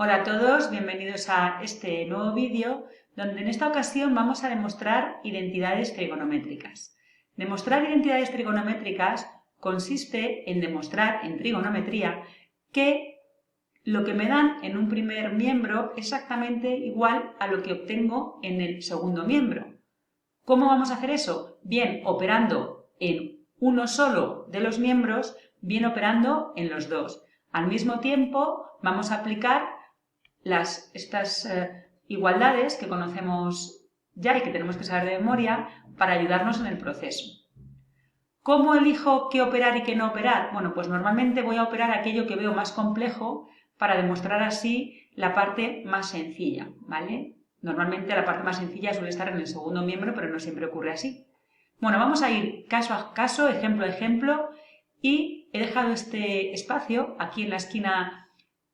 Hola a todos, bienvenidos a este nuevo vídeo donde en esta ocasión vamos a demostrar identidades trigonométricas. Demostrar identidades trigonométricas consiste en demostrar en trigonometría que lo que me dan en un primer miembro es exactamente igual a lo que obtengo en el segundo miembro. ¿Cómo vamos a hacer eso? Bien operando en uno solo de los miembros, bien operando en los dos. Al mismo tiempo vamos a aplicar estas igualdades que conocemos ya y que tenemos que saber de memoria para ayudarnos en el proceso. ¿Cómo elijo qué operar y qué no operar? Bueno, pues normalmente voy a operar aquello que veo más complejo para demostrar así la parte más sencilla, ¿vale? Normalmente la parte más sencilla suele estar en el segundo miembro, pero no siempre ocurre así. Bueno, vamos a ir caso a caso, ejemplo a ejemplo, y he dejado este espacio aquí en la esquina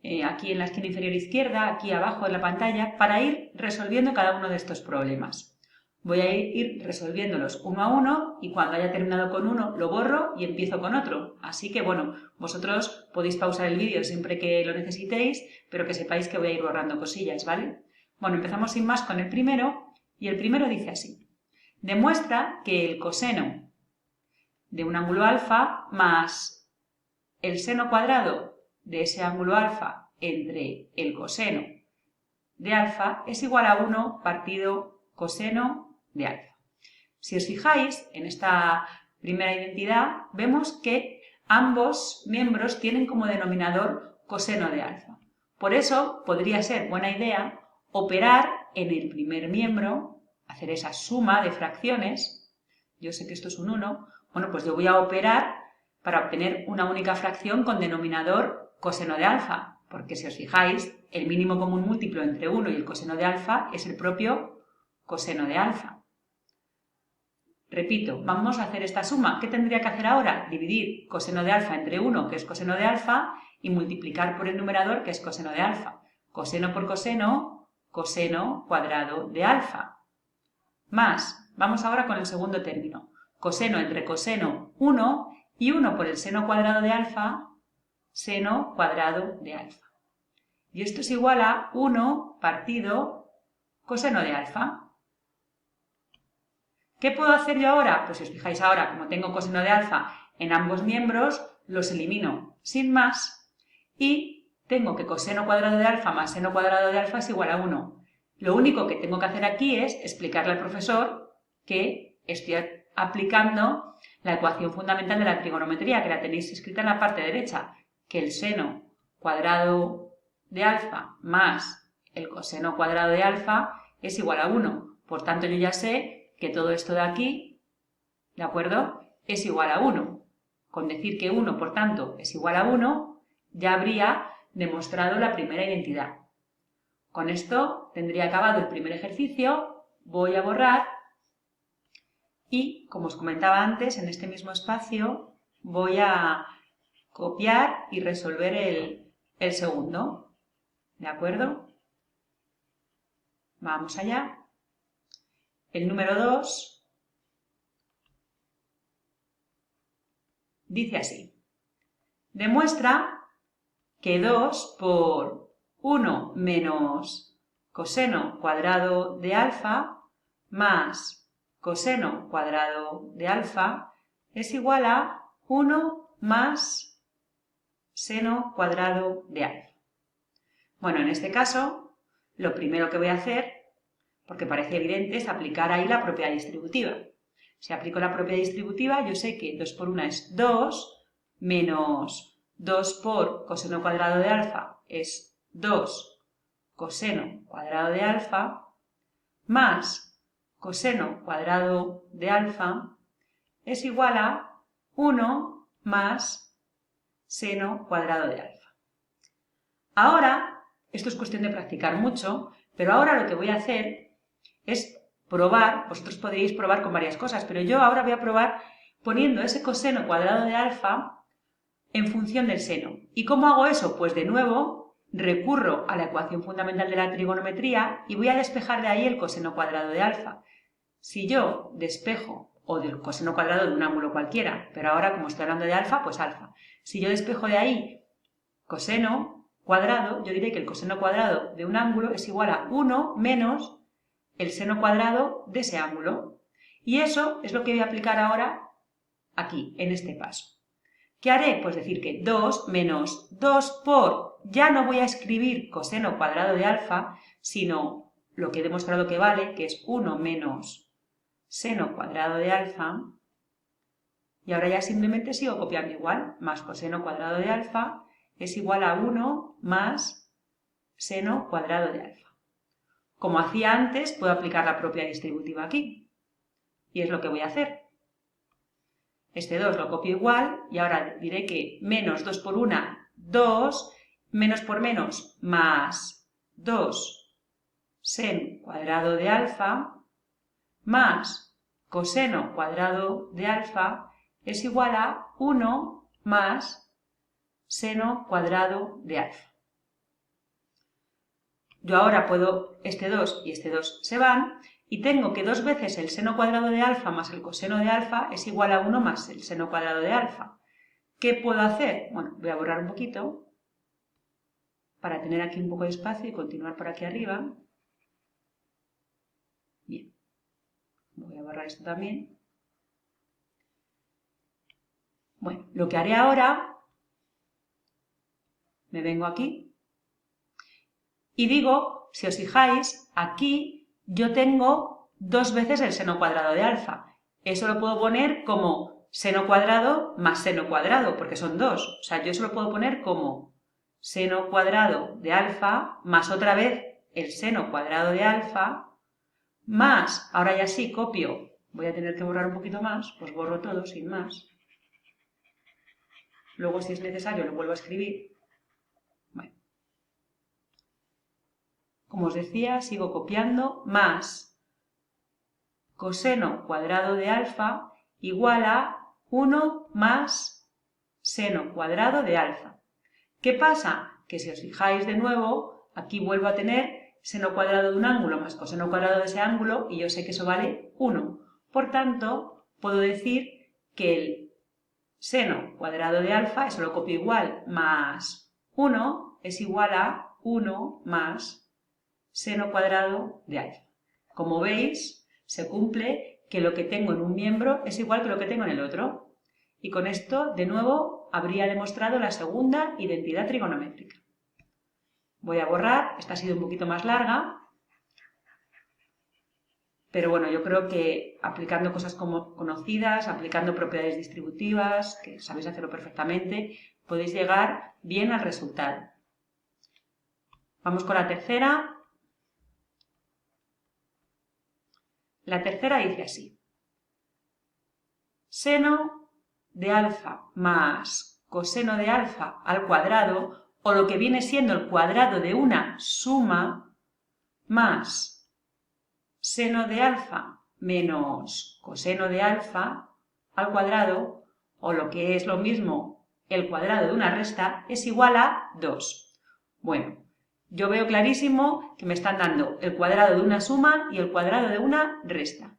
inferior izquierda, aquí abajo de la pantalla, para ir resolviendo cada uno de estos problemas. Voy a ir resolviéndolos uno a uno y cuando haya terminado con uno lo borro y empiezo con otro. Así que bueno, vosotros podéis pausar el vídeo siempre que lo necesitéis, pero que sepáis que voy a ir borrando cosillas, ¿vale? Bueno, empezamos sin más con el primero y el primero dice así. Demuestra que el coseno de un ángulo alfa más el seno cuadrado de ese ángulo alfa entre el coseno de alfa es igual a 1 partido coseno de alfa. Si os fijáis en esta primera identidad, vemos que ambos miembros tienen como denominador coseno de alfa. Por eso podría ser buena idea operar en el primer miembro, hacer esa suma de fracciones. Yo sé que esto es un 1, bueno, pues yo voy a operar para obtener una única fracción con denominador coseno de alfa, porque si os fijáis, el mínimo común múltiplo entre 1 y el coseno de alfa es el propio coseno de alfa. Repito, vamos a hacer esta suma. ¿Qué tendría que hacer ahora? Dividir coseno de alfa entre 1, que es coseno de alfa, y multiplicar por el numerador, que es coseno de alfa. Coseno por coseno, coseno cuadrado de alfa. Más, vamos ahora con el segundo término. Coseno entre coseno, 1, y 1 por el seno cuadrado de alfa, seno cuadrado de alfa. Y esto es igual a 1 partido coseno de alfa. ¿Qué puedo hacer yo ahora? Pues si os fijáis ahora, como tengo coseno de alfa en ambos miembros, los elimino sin más y tengo que coseno cuadrado de alfa más seno cuadrado de alfa es igual a 1. Lo único que tengo que hacer aquí es explicarle al profesor que estoy aplicando la ecuación fundamental de la trigonometría, que la tenéis escrita en la parte derecha, que el seno cuadrado de alfa más el coseno cuadrado de alfa es igual a 1. Por tanto, yo ya sé que todo esto de aquí, ¿de acuerdo?, es igual a 1. Con decir que 1, por tanto, es igual a 1, ya habría demostrado la primera identidad. Con esto tendría acabado el primer ejercicio, voy a borrar y, como os comentaba antes, en este mismo espacio voy a copiar y resolver el segundo. ¿De acuerdo? Vamos allá. El número 2 dice así. Demuestra que 2 por 1 menos coseno cuadrado de alfa más coseno cuadrado de alfa es igual a 1 más seno cuadrado de alfa. Bueno, en este caso, lo primero que voy a hacer, porque parece evidente, es aplicar ahí la propiedad distributiva. Si aplico la propiedad distributiva, yo sé que 2 por 1 es 2, menos 2 por coseno cuadrado de alfa es 2 coseno cuadrado de alfa, más coseno cuadrado de alfa es igual a 1 más seno cuadrado de alfa. Ahora, esto es cuestión de practicar mucho, pero ahora lo que voy a hacer es probar, vosotros podéis probar con varias cosas, pero yo ahora voy a probar poniendo ese coseno cuadrado de alfa en función del seno. ¿Y cómo hago eso? Pues de nuevo recurro a la ecuación fundamental de la trigonometría y voy a despejar de ahí el coseno cuadrado de alfa. Si yo despejo, o del coseno cuadrado de un ángulo cualquiera, pero ahora como estoy hablando de alfa, pues alfa. Si yo despejo de ahí coseno, cuadrado, yo diré que el coseno cuadrado de un ángulo es igual a 1 menos el seno cuadrado de ese ángulo. Y eso es lo que voy a aplicar ahora aquí, en este paso. ¿Qué haré? Pues decir que 2 menos 2 por, ya no voy a escribir coseno cuadrado de alfa, sino lo que he demostrado que vale, que es 1 menos seno cuadrado de alfa, y ahora ya simplemente sigo copiando igual, más coseno cuadrado de alfa es igual a 1 más seno cuadrado de alfa. Como hacía antes, puedo aplicar la propia distributiva aquí, y es lo que voy a hacer. Este 2 lo copio igual, y ahora diré que menos 2 por 1, 2, menos por menos, más 2 seno cuadrado de alfa, más coseno cuadrado de alfa, es igual a 1 más seno cuadrado de alfa. Yo ahora puedo, este 2 y este 2 se van, y tengo que 2 veces el seno cuadrado de alfa más el coseno de alfa es igual a 1 más el seno cuadrado de alfa. ¿Qué puedo hacer? Bueno, voy a borrar un poquito para tener aquí un poco de espacio y continuar por aquí arriba. Bien, voy a borrar esto también. Bueno, lo que haré ahora, me vengo aquí y digo, si os fijáis, aquí yo tengo 2 veces el seno cuadrado de alfa. Eso lo puedo poner como seno cuadrado más seno cuadrado, porque son 2. O sea, yo eso lo puedo poner como seno cuadrado de alfa más otra vez el seno cuadrado de alfa más, ahora ya sí copio, voy a tener que borrar un poquito más, pues borro todo sin más. Luego, si es necesario, lo vuelvo a escribir. Bueno. Como os decía, sigo copiando, más coseno cuadrado de alfa igual a 1 más seno cuadrado de alfa. ¿Qué pasa? Que si os fijáis de nuevo, aquí vuelvo a tener seno cuadrado de un ángulo más coseno cuadrado de ese ángulo, y yo sé que eso vale 1. Por tanto, puedo decir que el seno cuadrado de alfa, eso lo copio igual, más 1 es igual a 1 más seno cuadrado de alfa. Como veis, se cumple que lo que tengo en un miembro es igual que lo que tengo en el otro. Y con esto, de nuevo, habría demostrado la segunda identidad trigonométrica. Voy a borrar, esta ha sido un poquito más larga, pero bueno, yo creo que aplicando cosas como conocidas, aplicando propiedades distributivas, que sabéis hacerlo perfectamente, podéis llegar bien al resultado. Vamos con la tercera. La tercera dice así: seno de alfa más coseno de alfa al cuadrado, o lo que viene siendo el cuadrado de una suma, más seno de alfa menos coseno de alfa al cuadrado, o lo que es lo mismo, el cuadrado de una resta, es igual a 2. Bueno, yo veo clarísimo que me están dando el cuadrado de una suma y el cuadrado de una resta.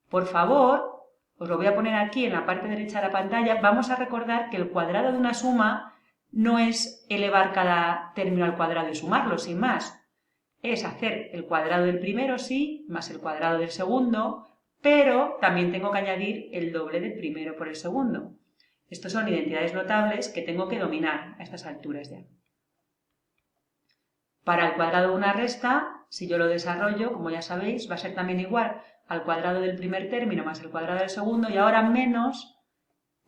Por favor, os lo voy a poner aquí en la parte derecha de la pantalla. Vamos a recordar que el cuadrado de una suma no es elevar cada término al cuadrado y sumarlo, sin más. Es hacer el cuadrado del primero, sí, más el cuadrado del segundo, pero también tengo que añadir el doble del primero por el segundo. Estos son identidades notables que tengo que dominar a estas alturas ya. Para el cuadrado de una resta, si yo lo desarrollo, como ya sabéis, va a ser también igual al cuadrado del primer término más el cuadrado del segundo, y ahora menos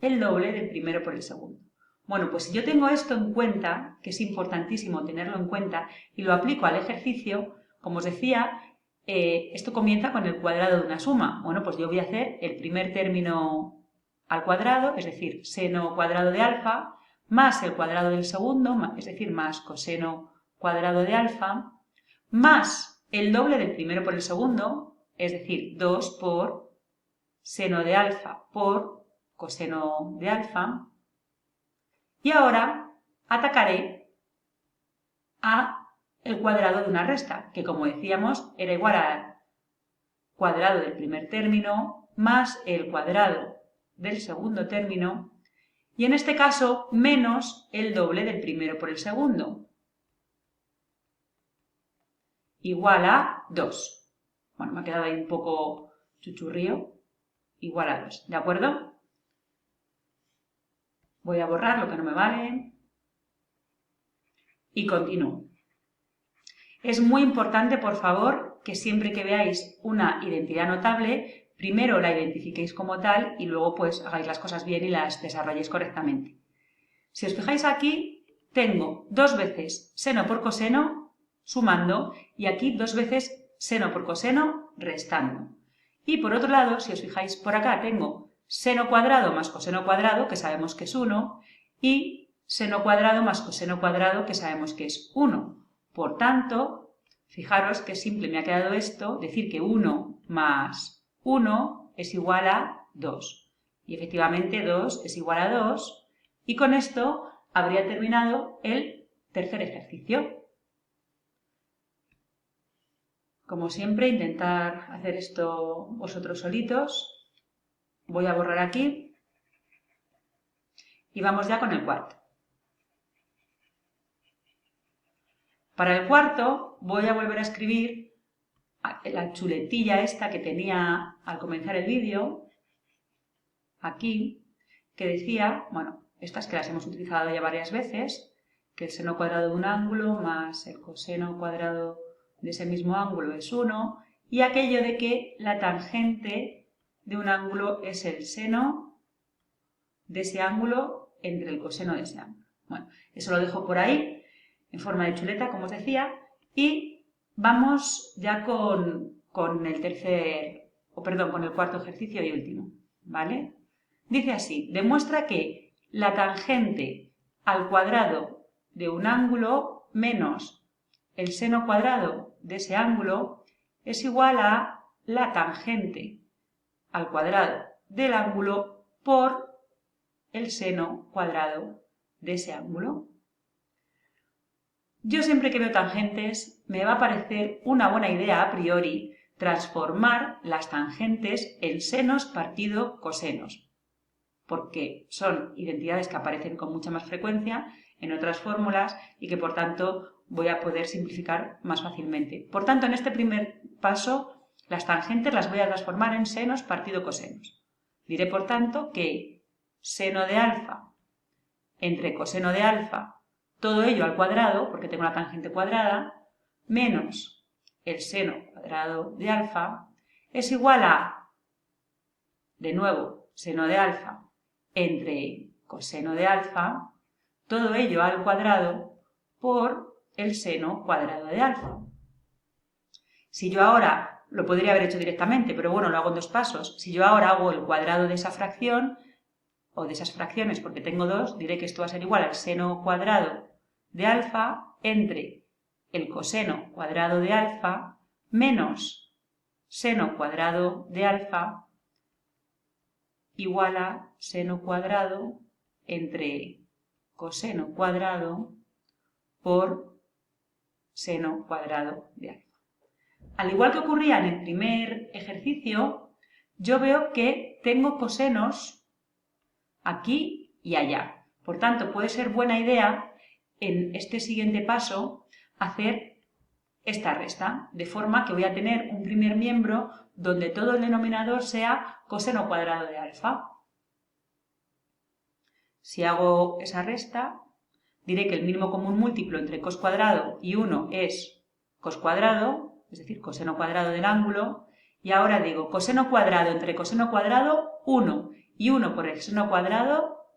el doble del primero por el segundo. Bueno, pues si yo tengo esto en cuenta, que es importantísimo tenerlo en cuenta, y lo aplico al ejercicio, como os decía, esto comienza con el cuadrado de una suma. Bueno, pues yo voy a hacer el primer término al cuadrado, es decir, seno cuadrado de alfa, más el cuadrado del segundo, es decir, más coseno cuadrado de alfa, más el doble del primero por el segundo, es decir, 2 por seno de alfa por coseno de alfa. Y ahora atacaré a el cuadrado de una resta, que como decíamos era igual al cuadrado del primer término más el cuadrado del segundo término, y en este caso menos el doble del primero por el segundo. igual a 2. Bueno, me ha quedado ahí un poco chuchurrío. Igual a 2, ¿de acuerdo? Voy a borrar lo que no me vale y continúo. Es muy importante, por favor, que siempre que veáis una identidad notable, primero la identifiquéis como tal y luego pues hagáis las cosas bien y las desarrolléis correctamente. Si os fijáis aquí, tengo 2 veces seno por coseno sumando y aquí 2 veces seno por coseno restando. Y por otro lado, si os fijáis por acá, tengo seno cuadrado más coseno cuadrado, que sabemos que es 1, y seno cuadrado más coseno cuadrado, que sabemos que es 1. Por tanto, fijaros que simple me ha quedado esto, decir que 1 más 1 es igual a 2. Y efectivamente 2 es igual a 2, y con esto habría terminado el tercer ejercicio. Como siempre, intentar hacer esto vosotros solitos. Voy a borrar aquí y vamos ya con el cuarto. Para el cuarto voy a volver a escribir la chuletilla esta que tenía al comenzar el vídeo, aquí, que decía, bueno, estas que las hemos utilizado ya varias veces, que el seno cuadrado de un ángulo más el coseno cuadrado de ese mismo ángulo es 1, y aquello de que la tangente de un ángulo es el seno de ese ángulo entre el coseno de ese ángulo. Bueno, eso lo dejo por ahí, en forma de chuleta, como os decía, y vamos ya con el cuarto ejercicio y último, ¿vale? Dice así, demuestra que la tangente al cuadrado de un ángulo menos el seno cuadrado de ese ángulo es igual a la tangente al cuadrado del ángulo por el seno cuadrado de ese ángulo. Yo siempre que veo tangentes me va a parecer una buena idea a priori transformar las tangentes en senos partido cosenos, porque son identidades que aparecen con mucha más frecuencia en otras fórmulas y que por tanto voy a poder simplificar más fácilmente. Por tanto, en este primer paso, las tangentes las voy a transformar en senos partido cosenos. Diré, por tanto, que seno de alfa entre coseno de alfa, todo ello al cuadrado, porque tengo la tangente cuadrada, menos el seno cuadrado de alfa, es igual a, de nuevo, seno de alfa entre coseno de alfa, todo ello al cuadrado por el seno cuadrado de alfa. Si yo ahora, lo podría haber hecho directamente, pero bueno, lo hago en 2 pasos. Si yo ahora hago el cuadrado de esa fracción, o de esas fracciones, porque tengo 2, diré que esto va a ser igual al seno cuadrado de alfa entre el coseno cuadrado de alfa menos seno cuadrado de alfa igual a seno cuadrado entre coseno cuadrado por seno cuadrado de alfa. Al igual que ocurría en el primer ejercicio, yo veo que tengo cosenos aquí y allá. Por tanto, puede ser buena idea en este siguiente paso hacer esta resta, de forma que voy a tener un primer miembro donde todo el denominador sea coseno cuadrado de alfa. Si hago esa resta, diré que el mínimo común múltiplo entre cos cuadrado y 1 es cos cuadrado, es decir, coseno cuadrado del ángulo, y ahora digo coseno cuadrado entre coseno cuadrado, 1, y 1 por el seno cuadrado,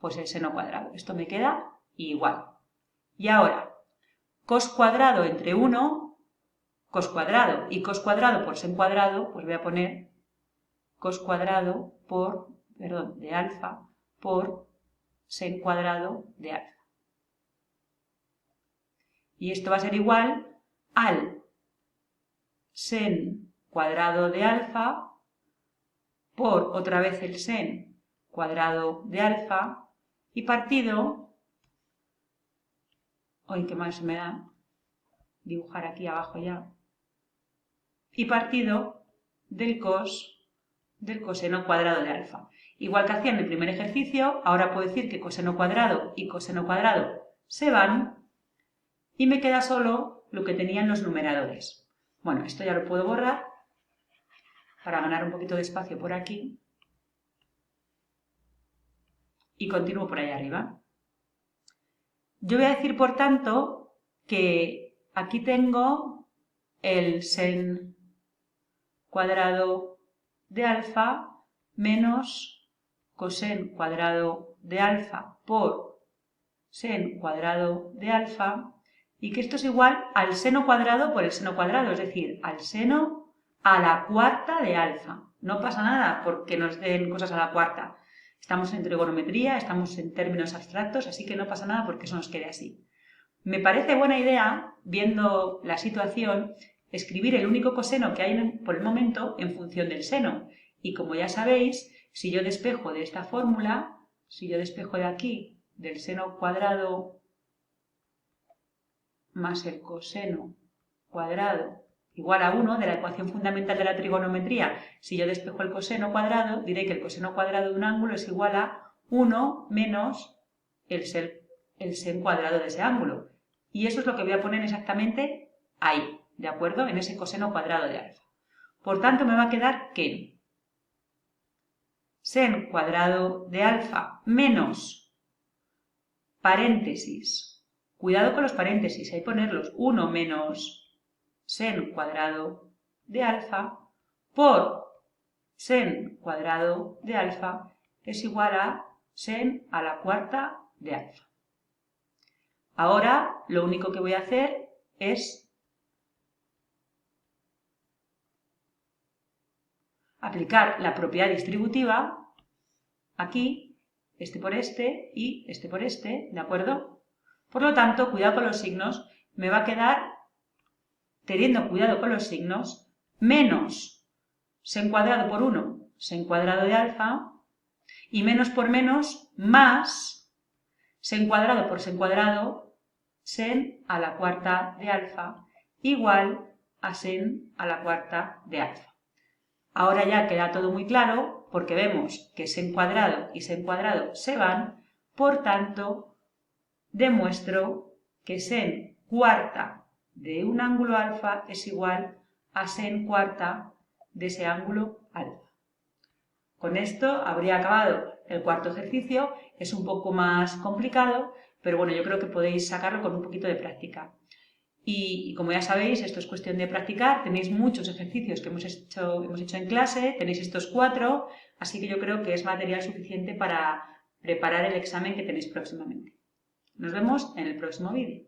pues el seno cuadrado. Esto me queda igual. Y ahora, cos cuadrado entre 1, cos cuadrado, y cos cuadrado por sen cuadrado, pues voy a poner cos cuadrado de alfa por sen cuadrado de alfa. Y esto va a ser igual al sen cuadrado de alfa por otra vez el sen cuadrado de alfa y partido, hoy qué mal se me da dibujar aquí abajo ya, y partido del coseno cuadrado de alfa. Igual que hacía en el primer ejercicio, ahora puedo decir que coseno cuadrado y coseno cuadrado se van y me queda solo lo que tenían los numeradores. Bueno, esto ya lo puedo borrar para ganar un poquito de espacio por aquí. Y continúo por ahí arriba. Yo voy a decir, por tanto, que aquí tengo el sen cuadrado de alfa menos cosen cuadrado de alfa por sen cuadrado de alfa, y que esto es igual al seno cuadrado por el seno cuadrado, es decir, al seno a la cuarta de alfa. No pasa nada porque nos den cosas a la cuarta. Estamos en trigonometría, estamos en términos abstractos, así que no pasa nada porque eso nos quede así. Me parece buena idea, viendo la situación, escribir el único coseno que hay por el momento en función del seno. Y como ya sabéis, si yo despejo de esta fórmula, si yo despejo de aquí del seno cuadrado más el coseno cuadrado igual a 1 de la ecuación fundamental de la trigonometría, si yo despejo el coseno cuadrado, diré que el coseno cuadrado de un ángulo es igual a 1 menos el sen cuadrado de ese ángulo. Y eso es lo que voy a poner exactamente ahí, ¿de acuerdo? En ese coseno cuadrado de alfa. Por tanto, me va a quedar que sen cuadrado de alfa menos paréntesis. Cuidado con los paréntesis, hay que ponerlos. 1 menos sen cuadrado de alfa por sen cuadrado de alfa es igual a sen a la cuarta de alfa. Ahora lo único que voy a hacer es aplicar la propiedad distributiva aquí, este por este y este por este, ¿de acuerdo? Por lo tanto, cuidado con los signos, me va a quedar, teniendo cuidado con los signos, menos sen cuadrado por 1, sen cuadrado de alfa, y menos por menos, más sen cuadrado por sen cuadrado, sen a la cuarta de alfa, igual a sen a la cuarta de alfa. Ahora ya queda todo muy claro, porque vemos que sen cuadrado y sen cuadrado se van, por tanto, demuestro que sen cuarta de un ángulo alfa es igual a sen cuarta de ese ángulo alfa. Con esto habría acabado el cuarto ejercicio. Es un poco más complicado, pero bueno, yo creo que podéis sacarlo con un poquito de práctica. Y como ya sabéis, esto es cuestión de practicar. Tenéis muchos ejercicios que hemos hecho en clase, tenéis estos 4, así que yo creo que es material suficiente para preparar el examen que tenéis próximamente. Nos vemos en el próximo vídeo.